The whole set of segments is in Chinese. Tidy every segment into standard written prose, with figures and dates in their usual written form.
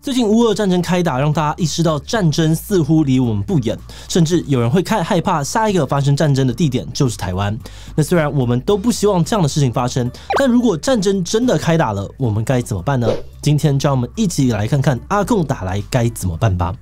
最近乌俄战争开打，让大家意识到战争似乎离我们不远，甚至有人会害怕下一个发生战争的地点就是台湾。那虽然我们都不希望这样的事情发生，但如果战争真的开打了，我们该怎么办呢？今天就让我们一起来看看阿共打来该怎么办吧。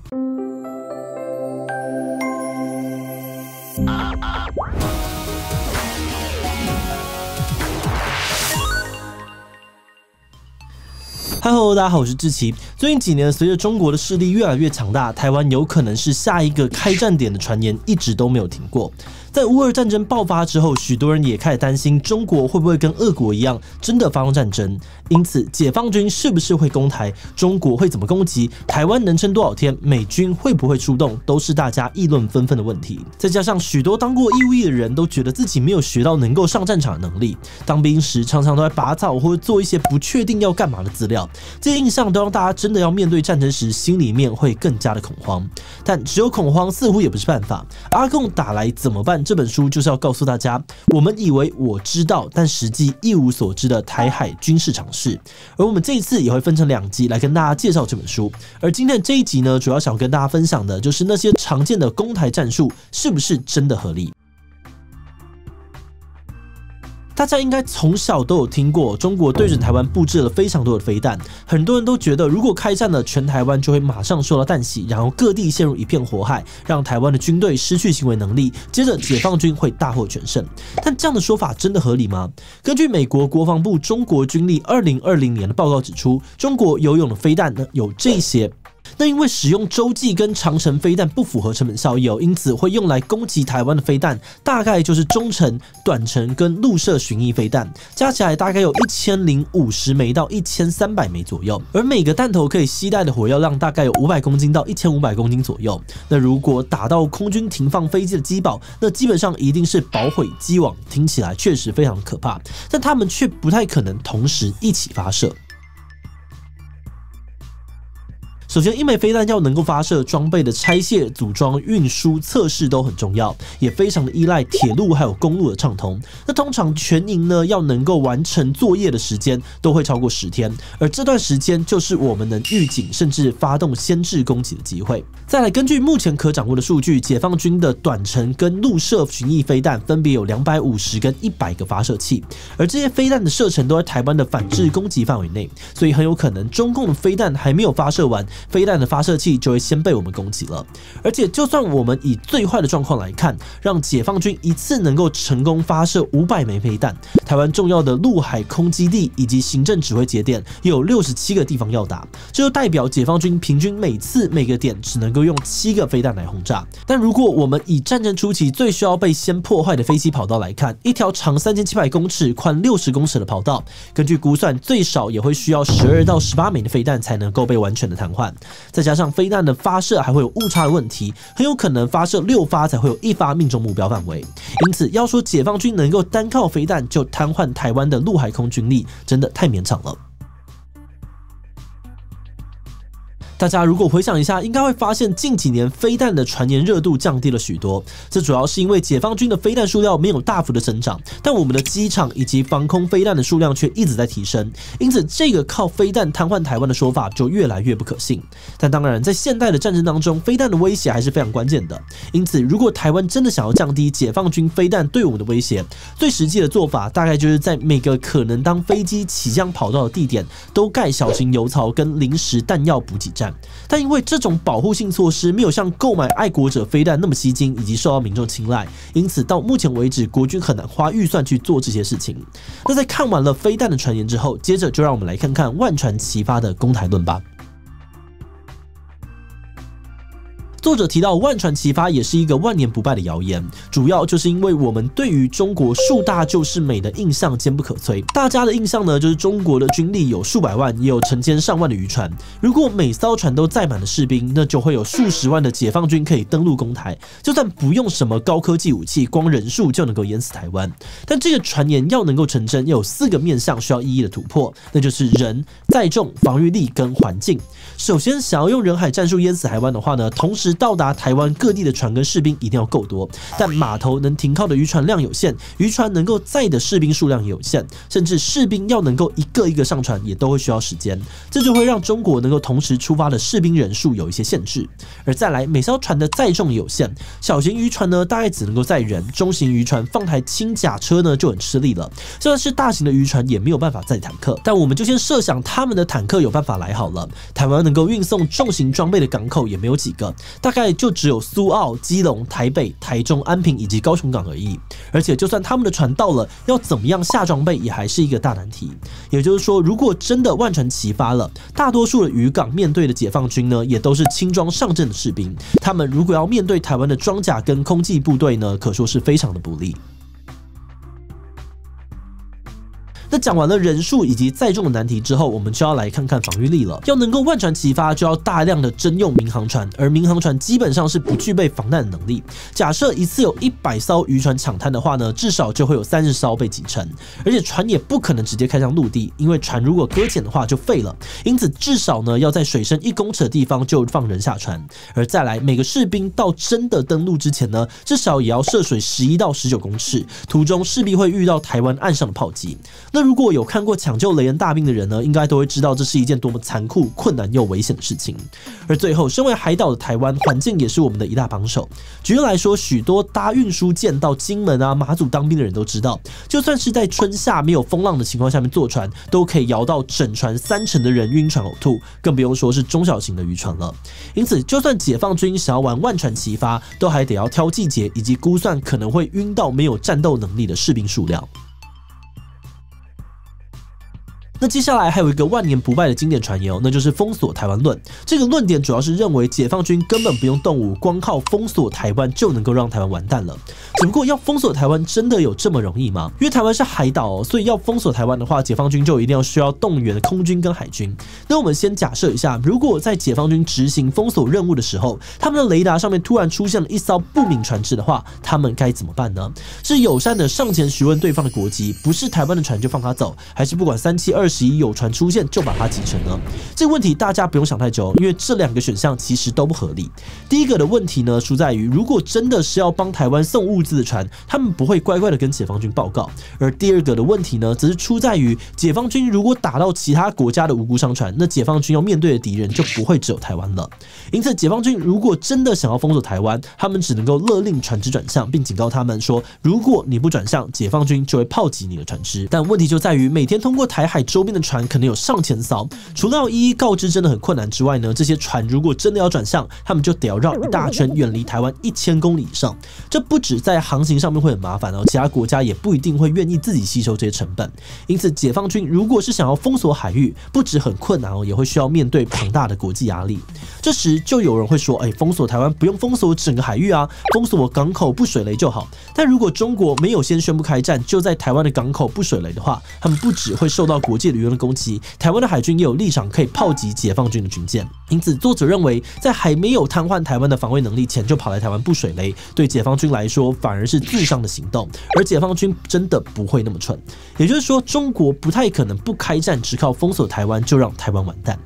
Hello， 大家好，我是志祺。最近几年，随着中国的势力越来越强大，台湾有可能是下一个开战点的传言一直都没有停过。在乌俄战争爆发之后，许多人也开始担心中国会不会跟俄国一样真的发动战争。因此，解放军是不是会攻台？中国会怎么攻击？台湾能撑多少天？美军会不会出动？都是大家议论纷纷的问题。再加上许多当过义务役的人都觉得自己没有学到能够上战场的能力，当兵时常常都在拔草或者做一些不确定要干嘛的资料，这些印象都让大家真的要面对战争时，心里面会更加的恐慌。但只有恐慌似乎也不是办法。阿共打来怎么办？这本书就是要告诉大家，我们以为我知道，但实际一无所知的台海军事常识。而我们这一次也会分成2集来跟大家介绍这本书。而今天的这一集呢，主要想跟大家分享的就是那些常见的攻台战术是不是真的合理。大家应该从小都有听过，中国对准台湾布置了非常多的飞弹，很多人都觉得如果开战了，全台湾就会马上受到弹袭，然后各地陷入一片火海，让台湾的军队失去行为能力，接着解放军会大获全胜。但这样的说法真的合理吗？根据美国国防部中国军力2020年的报告指出，中国游泳的飞弹呢有这些。那因为使用洲际跟长程飞弹不符合成本效益，因此会用来攻击台湾的飞弹大概就是中程、短程跟陆射巡弋飞弹，加起来大概有1050枚到1300枚左右，而每个弹头可以携带的火药量大概有500公斤到1500公斤左右。那如果打到空军停放飞机的机堡，那基本上一定是保毁机网，听起来确实非常可怕，但他们却不太可能同时一起发射。首先，一枚飞弹要能够发射，装备的拆卸、组装、运输、测试都很重要，也非常的依赖铁路还有公路的畅通。那通常全营呢要能够完成作业的时间都会超过10天，而这段时间就是我们能预警甚至发动先制攻击的机会。再来，根据目前可掌握的数据，解放军的短程跟陆射巡弋飞弹分别有250跟100个发射器，而这些飞弹的射程都在台湾的反制攻击范围内，所以很有可能中共的飞弹还没有发射完，飞弹的发射器就会先被我们攻击了。而且，就算我们以最坏的状况来看，让解放军一次能够成功发射500枚飞弹，台湾重要的陆海空基地以及行政指挥节点又有67个地方要打，这就代表解放军平均每个点只能够用7个飞弹来轰炸。但如果我们以战争初期最需要被先破坏的飞机跑道来看，一条长3700公尺、宽60公尺的跑道，根据估算最少也会需要12到18枚的飞弹才能够被完全的瘫痪。再加上飞弹的发射还会有误差的问题，很有可能发射6发才会有1发命中目标范围。因此，要说解放军能够单靠飞弹就瘫痪台湾的陆海空军力，真的太勉强了。大家如果回想一下，应该会发现近几年飞弹的传言热度降低了许多。这主要是因为解放军的飞弹数量没有大幅的增长，但我们的机场以及防空飞弹的数量却一直在提升，因此这个靠飞弹瘫痪台湾的说法就越来越不可信。但当然，在现代的战争当中，飞弹的威胁还是非常关键的。因此，如果台湾真的想要降低解放军飞弹对我们的威胁，最实际的做法大概就是在每个可能当飞机起降跑道的地点都盖小型油槽跟临时弹药补给站。但因为这种保护性措施没有像购买爱国者飞弹那么吸睛以及受到民众青睐，因此到目前为止，国军很难花预算去做这些事情。那在看完了飞弹的传言之后，接着就让我们来看看万船齐发的攻台论吧。作者提到，万船齐发也是一个万年不败的谣言，主要就是因为我们对于中国树大就是美的印象坚不可摧。大家的印象呢，就是中国的军力有数百万，也有成千上万的渔船。如果每艘船都载满了士兵，那就会有数十万的解放军可以登陆攻台。就算不用什么高科技武器，光人数就能够淹死台湾。但这个传言要能够成真，要有4个面向需要一一的突破，那就是人、载重、防御力跟环境。首先，想要用人海战术淹死台湾的话呢，同时时到达台湾各地的船跟士兵一定要够多，但码头能停靠的渔船量有限，渔船能够载的士兵数量也有限，甚至士兵要能够一个一个上船也都会需要时间，这就会让中国能够同时出发的士兵人数有一些限制。而再来，每艘船的载重有限，小型渔船呢大概只能够载人，中型渔船放台轻甲车呢就很吃力了，就算是大型的渔船也没有办法载坦克。但我们就先设想他们的坦克有办法来好了，台湾能够运送重型装备的港口也没有几个，大概就只有苏澳、基隆、台北、台中、安平以及高雄港而已。而且就算他们的船到了，要怎么样下装备也还是一个大难题。也就是说，如果真的万船齐发了，大多数的渔港面对的解放军呢，也都是轻装上阵的士兵，他们如果要面对台湾的装甲跟空际部队呢，可说是非常的不利。那讲完了人数以及载重的难题之后，我们就要来看看防御力了。要能够万船齐发，就要大量的征用民航船，而民航船基本上是不具备防弹的能力。假设一次有100艘渔船抢滩的话呢，至少就会有30艘被击沉，而且船也不可能直接开向陆地，因为船如果搁浅的话就废了。因此至少呢要在水深1公尺的地方就放人下船，而再来每个士兵到真的登陆之前呢，至少也要涉水11到19公尺，途中势必会遇到台湾岸上的炮击。那如果有看过抢救雷恩大兵的人呢，应该都会知道这是一件多么残酷、困难又危险的事情。而最后，身为海岛的台湾，环境也是我们的一大帮手。举例来说，许多搭运输舰到金门啊、马祖当兵的人都知道，就算是在春夏没有风浪的情况下面坐船，都可以摇到整船30%的人晕船呕吐，更不用说是中小型的渔船了。因此，就算解放军想要玩万船齐发，都还得要挑季节以及估算可能会晕到没有战斗能力的士兵数量。那接下来还有一个万年不败的经典传言那就是封锁台湾论。这个论点主要是认为解放军根本不用动武，光靠封锁台湾就能够让台湾完蛋了。只不过要封锁台湾真的有这么容易吗？因为台湾是海岛所以要封锁台湾的话，解放军就一定要需要动员空军跟海军。那我们先假设一下，如果在解放军执行封锁任务的时候，他们的雷达上面突然出现了一艘不明船只的话，他们该怎么办呢？是友善的上前询问对方的国籍，不是台湾的船就放他走，还是不管3721有船出现就把它击沉呢？这个问题大家不用想太久，因为这2个选项其实都不合理。第一个的问题呢，出在于如果真的是要帮台湾送物资的船，他们不会乖乖的跟解放军报告；而第二个的问题呢，则是出在于解放军如果打到其他国家的无辜商船，那解放军要面对的敌人就不会只有台湾了。因此，解放军如果真的想要封锁台湾，他们只能够勒令船只转向，并警告他们说，如果你不转向，解放军就会炮击你的船只。但问题就在于，每天通过台海周边的船可能有上千艘，除了要一一告知真的很困难之外呢，这些船如果真的要转向，他们就得要绕一大圈，远离台湾1000公里以上。这不止在航行上面会很麻烦其他国家也不一定会愿意自己吸收这些成本。因此，解放军如果是想要封锁海域，不止很困难也会需要面对庞大的国际压力。这时就有人会说，封锁台湾不用封锁整个海域啊，封锁港口布水雷就好。但如果中国没有先宣布开战，就在台湾的港口布水雷的话，他们不只会受到国际的舆论攻击，台湾的海军也有立场可以炮击解放军的军舰。因此，作者认为，在还没有瘫痪台湾的防卫能力前就跑来台湾布水雷，对解放军来说反而是自伤的行动。而解放军真的不会那么蠢，也就是说，中国不太可能不开战，只靠封锁台湾就让台湾完蛋。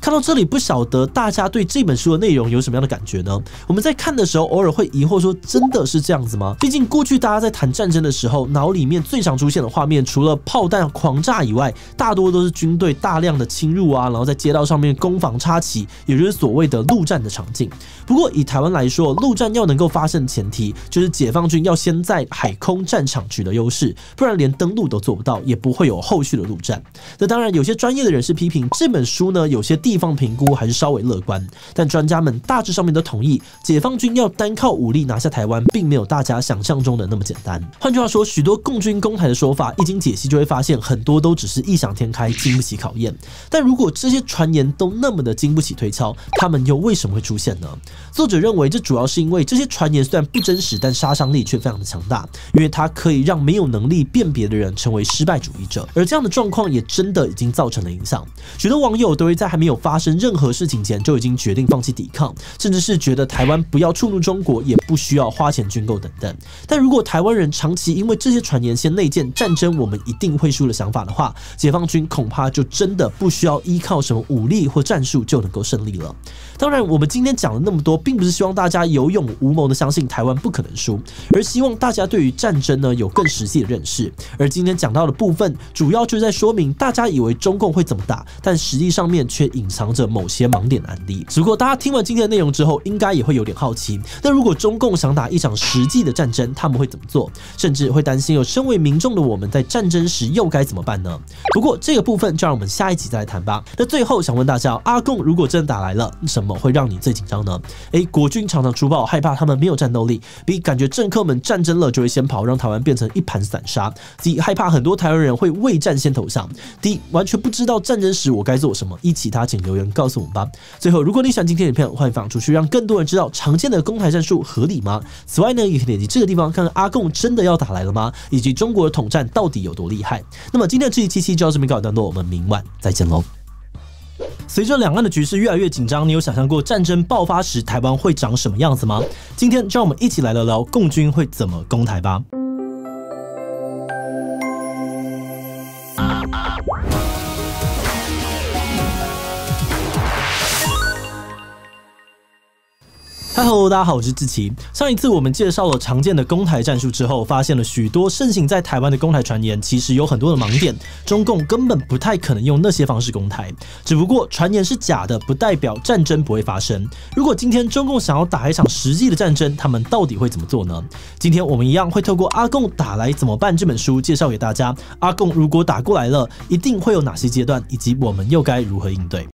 看到这里，不晓得大家对这本书的内容有什么样的感觉呢？我们在看的时候，偶尔会疑惑说，真的是这样子吗？毕竟过去大家在谈战争的时候，脑里面最常出现的画面，除了炮弹狂炸以外，大多都是军队大量的侵入然后在街道上面攻防插旗，也就是所谓的陆战的场景。不过以台湾来说，陆战要能够发生的前提，就是解放军要先在海空战场取得优势，不然连登陆都做不到，也不会有后续的陆战。那当然，有些专业的人士批评这本书呢，有些地方评估还是稍微乐观，但专家们大致上面都同意，解放军要单靠武力拿下台湾，并没有大家想象中的那么简单。换句话说，许多共军攻台的说法，一经解析就会发现，很多都只是异想天开，经不起考验。但如果这些传言都那么的经不起推敲，他们又为什么会出现呢？作者认为，这主要是因为这些传言虽然不真实，但杀伤力却非常的强大，因为它可以让没有能力辨别的人成为失败主义者，而这样的状况也真的已经造成了影响。许多网友都会在还没有发发生任何事情前就已经决定放弃抵抗，甚至是觉得台湾不要触怒中国，也不需要花钱军购等等。但如果台湾人长期因为这些传言先内建战争我们一定会输的想法的话，解放军恐怕就真的不需要依靠什么武力或战术就能够胜利了。当然，我们今天讲了那么多，并不是希望大家有勇无谋的相信台湾不可能输，而希望大家对于战争呢有更实际的认识。而今天讲到的部分，主要就是在说明大家以为中共会怎么打，但实际上面却隐藏着某些盲点案例。只不过大家听完今天的内容之后，应该也会有点好奇，那如果中共想打一场实际的战争，他们会怎么做？甚至会担心有身为民众的我们在战争时又该怎么办呢？不过这个部分就让我们下一集再来谈吧。那最后想问大家，阿共如果真的打来了，什么会让你最紧张呢？国军常常出报害怕他们没有战斗力， B 感觉政客们战争了就会先跑，让台湾变成一盘散沙， C 害怕很多台湾人会为战先投降， D 完全不知道战争时我该做什么。其他请留言告诉我们吧。最后，如果你喜欢今天的影片，欢迎分享出去，让更多人知道常见的攻台战术合理吗？此外呢，也可以点击这个地方看看阿共真的要打来了吗？以及中国的统战到底有多厉害？那么今天的这一期就到这边告一段落，我们明晚再见喽。随着两岸的局势越来越紧张，你有想象过战争爆发时台湾会长什么样子吗？今天就让我们一起来聊聊共军会怎么攻台吧。Hello， 大家好，我是志祺。上一次我们介绍了常见的攻台战术之后，发现了许多盛行在台湾的攻台传言，其实有很多的盲点，中共根本不太可能用那些方式攻台。只不过传言是假的，不代表战争不会发生。如果今天中共想要打一场实际的战争，他们到底会怎么做呢？今天我们一样会透过《阿共打来怎么办》这本书介绍给大家，阿共如果打过来了，一定会有哪些阶段，以及我们又该如何应对。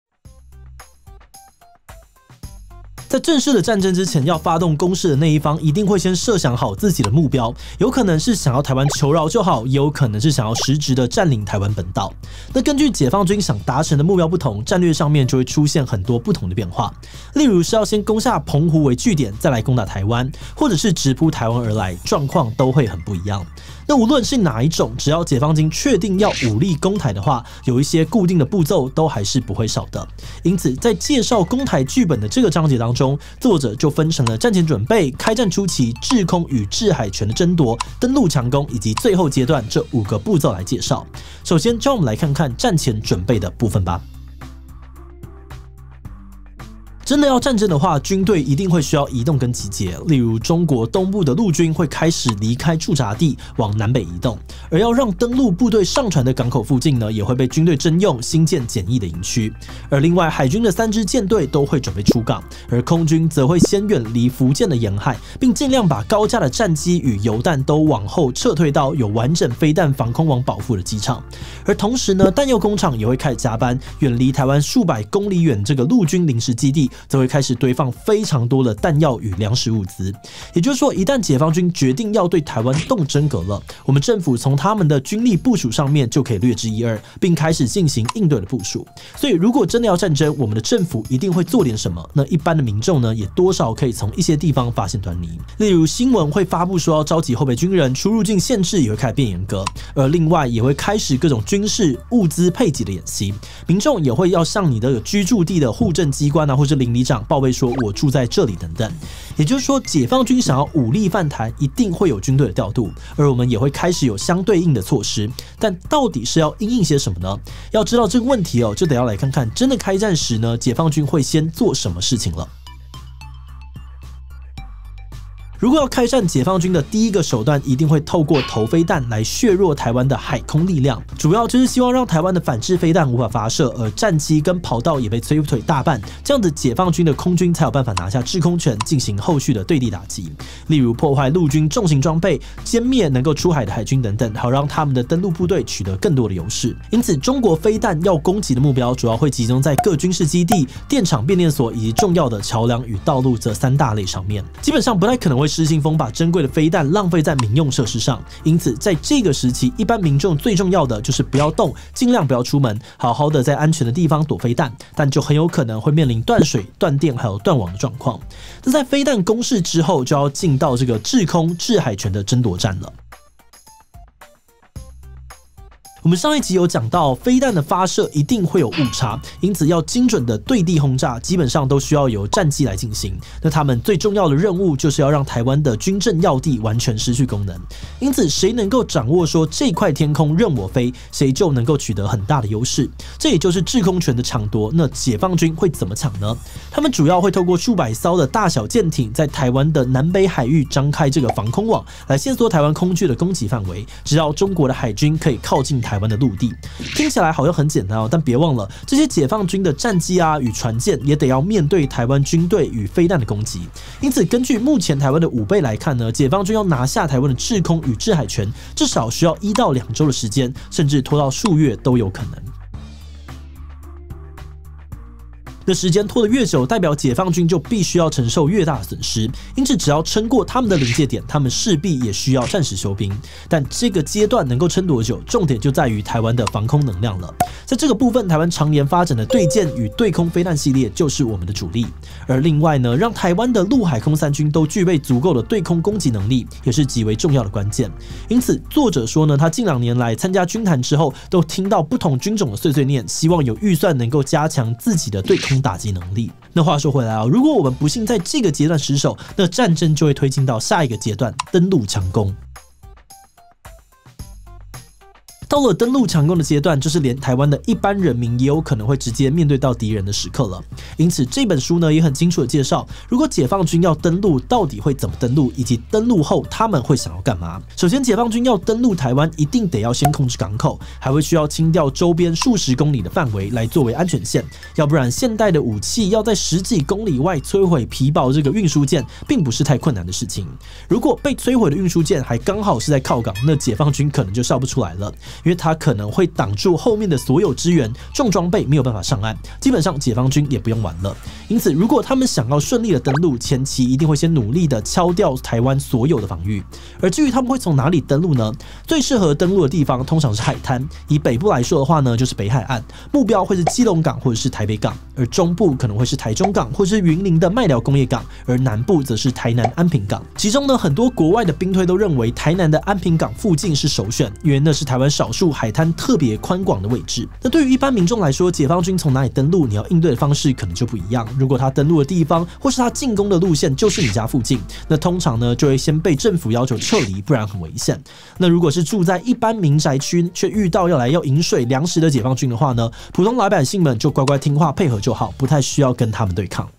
在正式的战争之前，要发动攻势的那一方一定会先设想好自己的目标，有可能是想要台湾求饶就好，也有可能是想要实质的占领台湾本岛。那根据解放军想达成的目标不同，战略上面就会出现很多不同的变化。例如是要先攻下澎湖为据点，再来攻打台湾，或者是直扑台湾而来，状况都会很不一样。那无论是哪一种，只要解放军确定要武力攻台的话，有一些固定的步骤都还是不会少的。因此，在介绍攻台剧本的这个章节当中，作者就分成了战前准备、开战初期、制空与制海权的争夺、登陆强攻以及最后阶段这5个步骤来介绍。首先，就让我们来看看战前准备的部分吧。真的要战争的话，军队一定会需要移动跟集结。例如，中国东部的陆军会开始离开驻扎地，往南北移动；而要让登陆部队上船的港口附近呢，也会被军队征用，新建简易的营区。而另外，海军的3支舰队都会准备出港，而空军则会先远离福建的沿海，并尽量把高价的战机与油弹都往后撤退到有完整飞弹防空网保护的机场。而同时呢，弹药工厂也会开始加班，远离台湾数百公里远这个陆军临时基地，则会开始堆放非常多的弹药与粮食物资。也就是说，一旦解放军决定要对台湾动真格了，我们政府从他们的军力部署上面就可以略知一二，并开始进行应对的部署。所以，如果真的要战争，我们的政府一定会做点什么。那一般的民众呢，也多少可以从一些地方发现端倪。例如，新闻会发布说要召集后备军人，出入境限制也会开始变严格。而另外，也会开始各种军事物资配给的演习。民众也会要向你的居住地的户政机关啊，或是邻里长报备说我住在这里等等。也就是说，解放军想要武力犯台，一定会有军队的调度，而我们也会开始有相对应的措施。但到底是要因应些什么呢？要知道这个问题就得要来看看真的开战时呢，解放军会先做什么事情了。如果要开战，解放军的第一个手段一定会透过投飞弹来削弱台湾的海空力量，主要就是希望让台湾的反制飞弹无法发射，而战机跟跑道也被摧毁大半，这样子解放军的空军才有办法拿下制空权，进行后续的对地打击，例如破坏陆军重型装备、歼灭能够出海的海军等等，好让他们的登陆部队取得更多的优势。因此，中国飞弹要攻击的目标主要会集中在各军事基地、电厂、变电所以及重要的桥梁与道路这3大类上面，基本上不太可能会失心疯把珍贵的飞弹浪费在民用设施上。因此，在这个时期，一般民众最重要的就是不要动，尽量不要出门，好好的在安全的地方躲飞弹，但就很有可能会面临断水、断电还有断网的状况。那在飞弹攻势之后，就要进到这个制空、制海权的争夺战了。我们上一集有讲到，飞弹的发射一定会有误差，因此要精准的对地轰炸，基本上都需要由战机来进行。那他们最重要的任务就是要让台湾的军政要地完全失去功能。因此，谁能够掌握说这块天空任我飞，谁就能够取得很大的优势。这也就是制空权的抢夺。那解放军会怎么抢呢？他们主要会透过数百艘的大小舰艇，在台湾的南北海域张开这个防空网，来限缩台湾空军的攻击范围，直到中国的海军可以靠近台湾的陆地。听起来好像很简单哦，但别忘了，这些解放军的战机与船舰也得要面对台湾军队与飞弹的攻击。因此，根据目前台湾的武备来看呢，解放军要拿下台湾的制空与制海权，至少需要1到2周的时间，甚至拖到数月都有可能。那时间拖得越久，代表解放军就必须要承受越大的损失。因此，只要撑过他们的临界点，他们势必也需要暂时休兵。但这个阶段能够撑多久，重点就在于台湾的防空能量了。在这个部分，台湾常年发展的对舰与对空飞弹系列就是我们的主力。而另外呢，让台湾的陆海空三军都具备足够的对空攻击能力，也是极为重要的关键。因此，作者说呢，他近2年来参加军坛之后，都听到不同军种的碎碎念，希望有预算能够加强自己的对空打击能力。那话说回来如果我们不幸在这个阶段失守，那战争就会推进到下一个阶段——登陆强攻。到了登陆强攻的阶段，就是连台湾的一般人民也有可能会直接面对到敌人的时刻了。因此，这本书呢也很清楚的介绍，如果解放军要登陆，到底会怎么登陆，以及登陆后他们会想要干嘛。首先，解放军要登陆台湾，一定得要先控制港口，还会需要清掉周边数十公里的范围来作为安全线，要不然现代的武器要在10几公里外摧毁皮薄这个运输舰，并不是太困难的事情。如果被摧毁的运输舰还刚好是在靠港，那解放军可能就笑不出来了。因为它可能会挡住后面的所有支援，重装备没有办法上岸，基本上解放军也不用玩了。因此，如果他们想要顺利的登陆，前期一定会先努力的敲掉台湾所有的防御。而至于他们会从哪里登陆呢？最适合登陆的地方通常是海滩，以北部来说的话呢，就是北海岸，目标会是基隆港或者是台北港；而中部可能会是台中港或是云林的麦寮工业港，而南部则是台南安平港。其中呢，很多国外的兵推都认为台南的安平港附近是首选，因为那是台湾少数海滩特别宽广的位置。那对于一般民众来说，解放军从哪里登陆，你要应对的方式可能就不一样。如果他登陆的地方或是他进攻的路线就是你家附近，那通常呢就会先被政府要求撤离，不然很危险。那如果是住在一般民宅区，却遇到要饮水粮食的解放军的话呢，普通老百姓们就乖乖听话配合就好，不太需要跟他们对抗。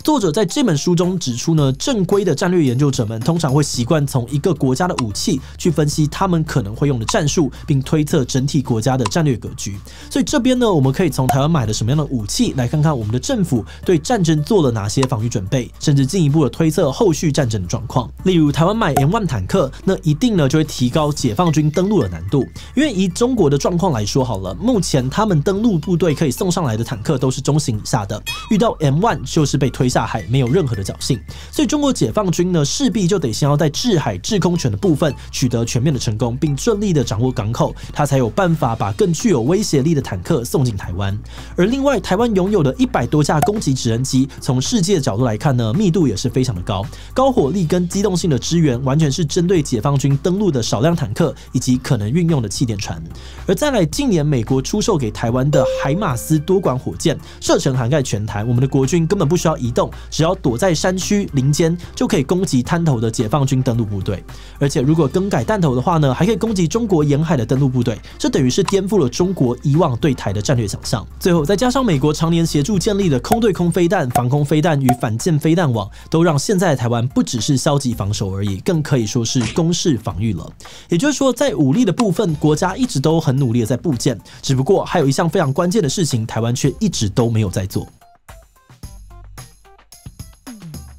作者在这本书中指出呢，正规的战略研究者们通常会习惯从一个国家的武器去分析他们可能会用的战术，并推测整体国家的战略格局。所以这边呢，我们可以从台湾买了什么样的武器，来看看我们的政府对战争做了哪些防御准备，甚至进一步的推测后续战争的状况。例如，台湾买 M1 坦克，那一定呢就会提高解放军登陆的难度，因为以中国的状况来说好了，目前他们登陆部队可以送上来的坦克都是中型以下的，遇到 M1 就是被推下海，没有任何的侥幸。所以中国解放军呢，势必就得先要在制海制空权的部分取得全面的成功，并顺利的掌握港口，他才有办法把更具有威胁力的坦克送进台湾。而另外，台湾拥有的100多架攻击直升机，从世界的角度来看呢，密度也是非常的高，高火力跟机动性的支援，完全是针对解放军登陆的少量坦克以及可能运用的气垫船。而再来，近年美国出售给台湾的海马斯多管火箭，射程涵盖全台，我们的国军根本不需要移动，只要躲在山区林间就可以攻击滩头的解放军登陆部队。而且如果更改弹头的话呢，还可以攻击中国沿海的登陆部队，这等于是颠覆了中国以往对台的战略想象。最后再加上美国常年协助建立的空对空飞弹、防空飞弹与反舰飞弹网，都让现在的台湾不只是消极防守而已，更可以说是攻势防御了。也就是说，在武力的部分，国家一直都很努力的在布建，只不过还有一项非常关键的事情，台湾却一直都没有在做。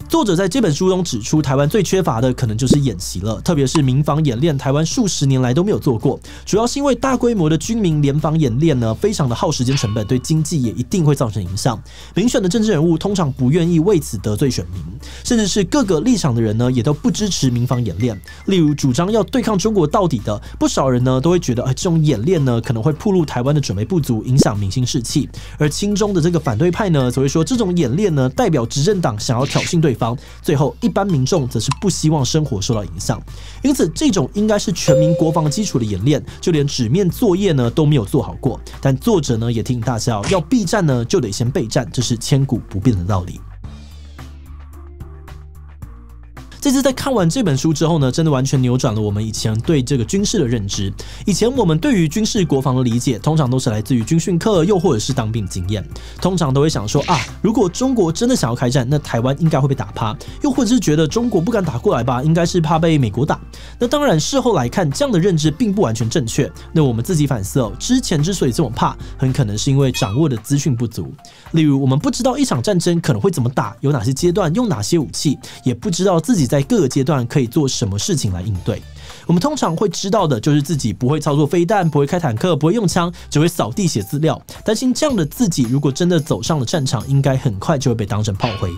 作者在这本书中指出，台湾最缺乏的可能就是演习了，特别是民防演练，台湾数十年来都没有做过，主要是因为大规模的军民联防演练呢，非常的耗时间成本，对经济也一定会造成影响。民选的政治人物通常不愿意为此得罪选民，甚至是各个立场的人呢，也都不支持民防演练。例如，主张要对抗中国到底的，不少人呢都会觉得，这种演练呢可能会暴露台湾的准备不足，影响民心士气。而亲中的这个反对派呢，则会说这种演练呢代表执政党想要挑衅对方，最后一般民众则是不希望生活受到影响。因此，这种应该是全民国防基础的演练，就连纸面作业呢都没有做好过。但作者呢也提醒大家，要避战呢就得先备战，这是千古不变的道理。这次在看完这本书之后呢，真的完全扭转了我们以前对这个军事的认知。以前我们对于军事国防的理解，通常都是来自于军训课，又或者是当兵经验。通常都会想说啊，如果中国真的想要开战，那台湾应该会被打趴，又或者是觉得中国不敢打过来吧，应该是怕被美国打。那当然，事后来看，这样的认知并不完全正确。那我们自己反思哦，之前之所以这么怕，很可能是因为掌握的资讯不足。例如，我们不知道一场战争可能会怎么打，有哪些阶段，用哪些武器，也不知道自己在各个阶段可以做什么事情来应对。我们通常会知道的就是自己不会操作飞弹，不会开坦克，不会用枪，只会扫地写资料。担心这样的自己，如果真的走上了战场，应该很快就会被当成炮灰。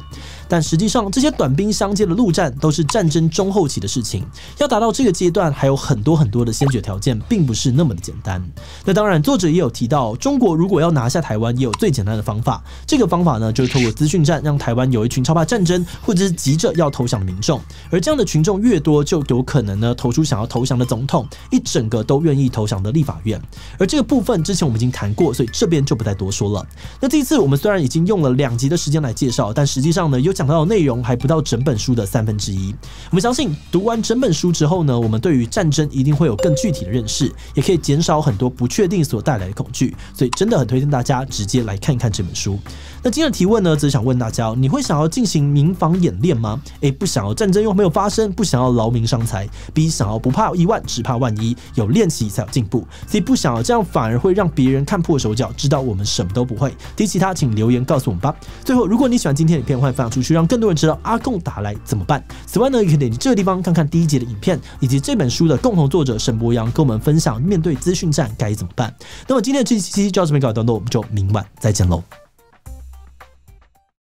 但实际上，这些短兵相接的陆战都是战争中后期的事情，要达到这个阶段，还有很多的先决条件，并不是那么的简单。那当然，作者也有提到，中国如果要拿下台湾，也有最简单的方法。这个方法呢，就是透过资讯战，让台湾有一群超怕战争或者是急着要投降的民众。而这样的群众越多，就有可能呢投出想要投降的总统，一整个都愿意投降的立法院。而这个部分之前我们已经谈过，所以这边就不再多说了。那这一次我们虽然已经用了2集的时间来介绍，但实际上呢，有讲到的内容还不到整本书的1/3。我们相信读完整本书之后呢，我们对于战争一定会有更具体的认识，也可以减少很多不确定所带来的恐惧。所以真的很推荐大家直接来看一看这本书。那今天的提问呢，只是想问大家，你会想要进行民防演练吗？不想要战争又没有发生，不想要劳民伤财，B 想要不怕1万，只怕万一，有练习才有进步。C 不想要这样，反而会让别人看破手脚，知道我们什么都不会。提其他，请留言告诉我们吧。最后，如果你喜欢今天的影片，欢迎分享出去，让更多人知道阿共打来怎么办。此外呢，也可以点击这个地方看看第1节的影片，以及这本书的共同作者沈博洋跟我们分享面对资讯战该怎么办。那么今天的这期就到这边告一段落，我们就明晚再见喽。